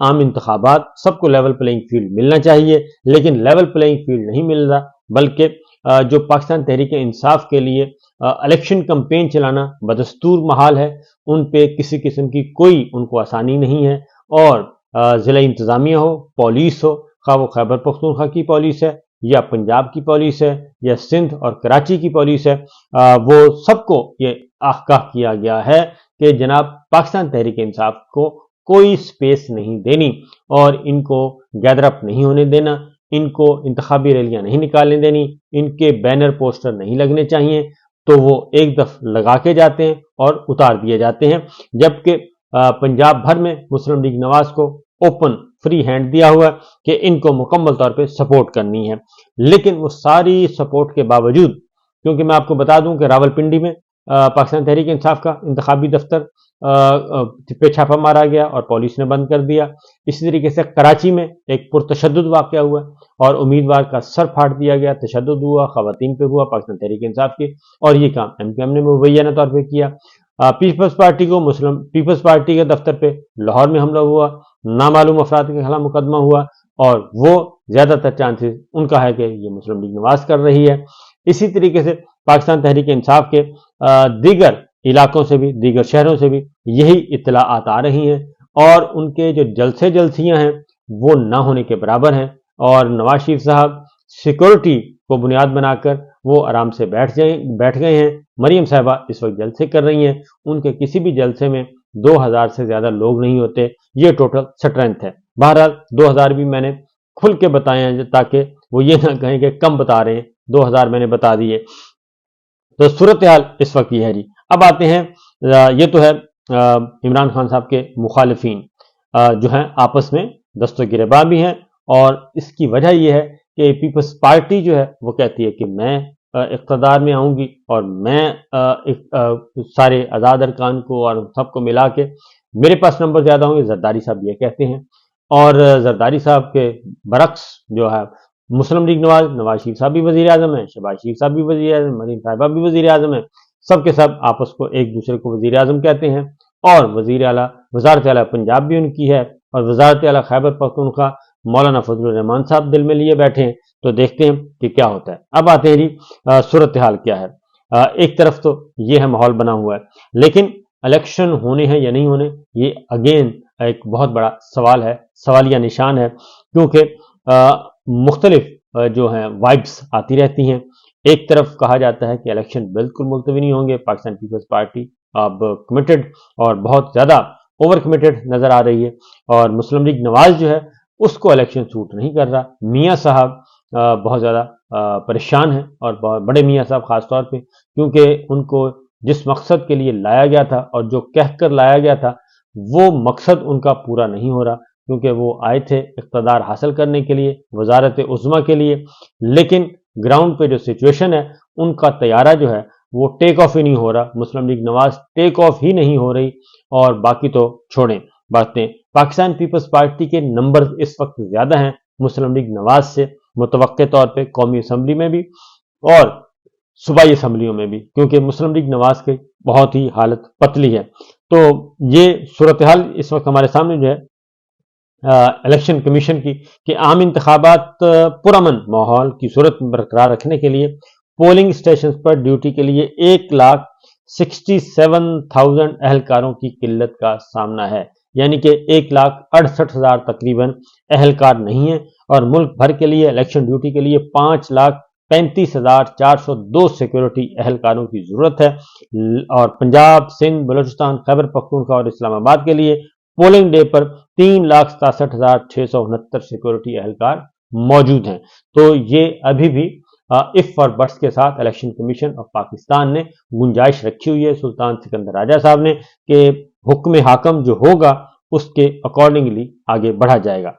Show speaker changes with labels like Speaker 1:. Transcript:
Speaker 1: عام انتخابات، سب کو لیول پلینگ فیلڈ ملنا چاہیے، لیکن لیول پلینگ فیلڈ نہیں مل رہا، بلکہ جو پاکستان تحریک انصاف کے لیے الیکشن کمپین چلانا بدستور محال ہے، ان پہ کسی قسم کی کوئی ان کو آسانی نہیں ہے، اور ضلع انتظامیہ ہو، پولیس ہو، خواہ وہ خیبر پختونخوا کی پولیس ہے یا پنجاب کی پولیس ہے یا سندھ اور کراچی کی پولیس ہے، وہ سب کو یہ آگاہ کیا گیا ہے کہ جناب پاکستان تحریک انصاف کو کوئی سپیس نہیں دینی، اور ان کو گیدر اپ نہیں ہونے دینا، ان کو انتخابی ریلیاں نہیں نکالنے دینی، ان کے بینر پوسٹر نہیں لگنے چاہیے، تو وہ ایک دفعہ لگا کے جاتے ہیں اور اتار دیے جاتے ہیں، جبکہ پنجاب بھر میں مسلم لیگ نواز کو اوپن فری ہینڈ دیا ہوا ہے کہ ان کو مکمل طور پہ سپورٹ کرنی ہے، لیکن وہ ساری سپورٹ کے باوجود، کیونکہ میں آپ کو بتا دوں کہ راولپنڈی میں پاکستان تحریک انصاف کا انتخابی دفتر پہ چھاپا مارا گیا اور پولیس نے بند کر دیا، اسی طریقے سے کراچی میں ایک پرتشدد واقعہ ہوا اور امیدوار کا سر پھاڑ دیا گیا، تشدد ہوا، خواتین پہ ہوا پاکستان تحریک انصاف کی، اور یہ کام ایم کیو ایم نے مبینہ طور پہ کیا۔ پیپلز پارٹی کو پیپلز پارٹی کے دفتر پہ لاہور میں حملہ ہوا، نامعلوم افراد کے خلاف مقدمہ ہوا، اور وہ زیادہ تر چانسز ان کا ہے کہ یہ مسلم لیگ نواز کر رہی ہے۔ اسی طریقے سے پاکستان تحریک انصاف کے دیگر علاقوں سے بھی، دیگر شہروں سے بھی یہی اطلاعات آ رہی ہیں، اور ان کے جو جلسیاں ہیں وہ نہ ہونے کے برابر ہیں، اور نواز شریف صاحب سیکورٹی کو بنیاد بنا کر وہ آرام سے بیٹھ گئے ہیں۔ مریم صاحبہ اس وقت جلسے کر رہی ہیں، ان کے کسی بھی جلسے میں 2000 سے زیادہ لوگ نہیں ہوتے، یہ ٹوٹل سٹرینتھ ہے۔ بہرحال 2000 بھی میں نے کھل کے بتائے ہیں تاکہ وہ یہ نہ کہیں کہ کم بتا رہے ہیں، 2000 میں نے بتا دیے۔ تو صورتحال اس وقت یہ ہے جی۔ اب آتے ہیں، یہ تو ہے عمران خان صاحب کے مخالفین جو ہیں آپس میں دست و گریباں بھی ہیں، اور اس کی وجہ یہ ہے کہ پیپلز پارٹی جو ہے وہ کہتی ہے کہ میں اقتدار میں آؤں گی، اور میں سارے آزاد ارکان کو اور سب کو ملا کے میرے پاس نمبر زیادہ ہوں گے۔ زرداری صاحب یہ کہتے ہیں، اور زرداری صاحب کے برعکس جو ہے مسلم لیگ نواز شریف صاحب بھی وزیر اعظم ہیں، شہباز شریف صاحب بھی وزیر اعظم، مریم صاحبہ بھی وزیر اعظم ہیں، سب کے سب آپس کو ایک دوسرے کو وزیر اعظم کہتے ہیں، اور وزارت اعلیٰ پنجاب بھی ان کی ہے، اور وزارت اعلیٰ خیبر پختونخوا مولانا فضل الرحمان صاحب دل میں لیے بیٹھے ہیں۔ تو دیکھتے ہیں کہ کیا ہوتا ہے۔ اب آتے ہیں جی صورتحال کیا ہے۔ ایک طرف تو یہ ہے ماحول بنا ہوا ہے، لیکن الیکشن ہونے ہیں یا نہیں ہونے، یہ اگین ایک بہت بڑا سوال ہے، سوالیہ نشان ہے، کیونکہ مختلف جو ہیں وائبس آتی رہتی ہیں۔ ایک طرف کہا جاتا ہے کہ الیکشن بالکل ملتوی نہیں ہوں گے، پاکستان پیپلز پارٹی اب کمیٹڈ اور بہت زیادہ اوور کمیٹڈ نظر آ رہی ہے، اور مسلم لیگ نواز جو ہے اس کو الیکشن سوٹ نہیں کر رہا۔ میاں صاحب بہت زیادہ پریشان ہیں، اور بڑے میاں صاحب خاص طور پہ، کیونکہ ان کو جس مقصد کے لیے لایا گیا تھا اور جو کہہ کر لایا گیا تھا وہ مقصد ان کا پورا نہیں ہو رہا، کیونکہ وہ آئے تھے اقتدار حاصل کرنے کے لیے، وزارت عظمیٰ کے لیے، لیکن گراؤنڈ پہ جو سچویشن ہے ان کا طیارہ جو ہے وہ ٹیک آف ہی نہیں ہو رہا، مسلم لیگ نواز ٹیک آف ہی نہیں ہو رہی، اور باقی تو چھوڑیں باتیں۔ پاکستان پیپلز پارٹی کے نمبر اس وقت زیادہ ہیں مسلم لیگ نواز سے، متوقع طور پہ قومی اسمبلی میں بھی اور صوبائی اسمبلیوں میں بھی، کیونکہ مسلم لیگ نواز کی بہت ہی حالت پتلی ہے۔ تو یہ صورتحال اس وقت ہمارے سامنے جو ہے الیکشن کمیشن کی، کہ عام انتخابات پرامن ماحول کی صورت برقرار رکھنے کے لیے پولنگ اسٹیشنز پر ڈیوٹی کے لیے 1,67,000 اہلکاروں کی قلت کا سامنا ہے، یعنی کہ 1,68,000 تقریباً اہلکار نہیں ہیں، اور ملک بھر کے لیے الیکشن ڈیوٹی کے لیے 5,35,402 سیکورٹی اہلکاروں کی ضرورت ہے، اور پنجاب، سندھ، بلوچستان، خیبر پختونخوا اور اسلام آباد کے لیے پولنگ ڈے پر 3,67,669 سیکورٹی اہلکار موجود ہیں۔ تو یہ ابھی بھی اف اور بٹس کے ساتھ الیکشن کمیشن آف پاکستان نے گنجائش رکھی ہوئی ہے سلطان سکندر راجہ صاحب نے، کہ حکم حاکم جو ہوگا اس کے اکارڈنگلی آگے بڑھا جائے گا۔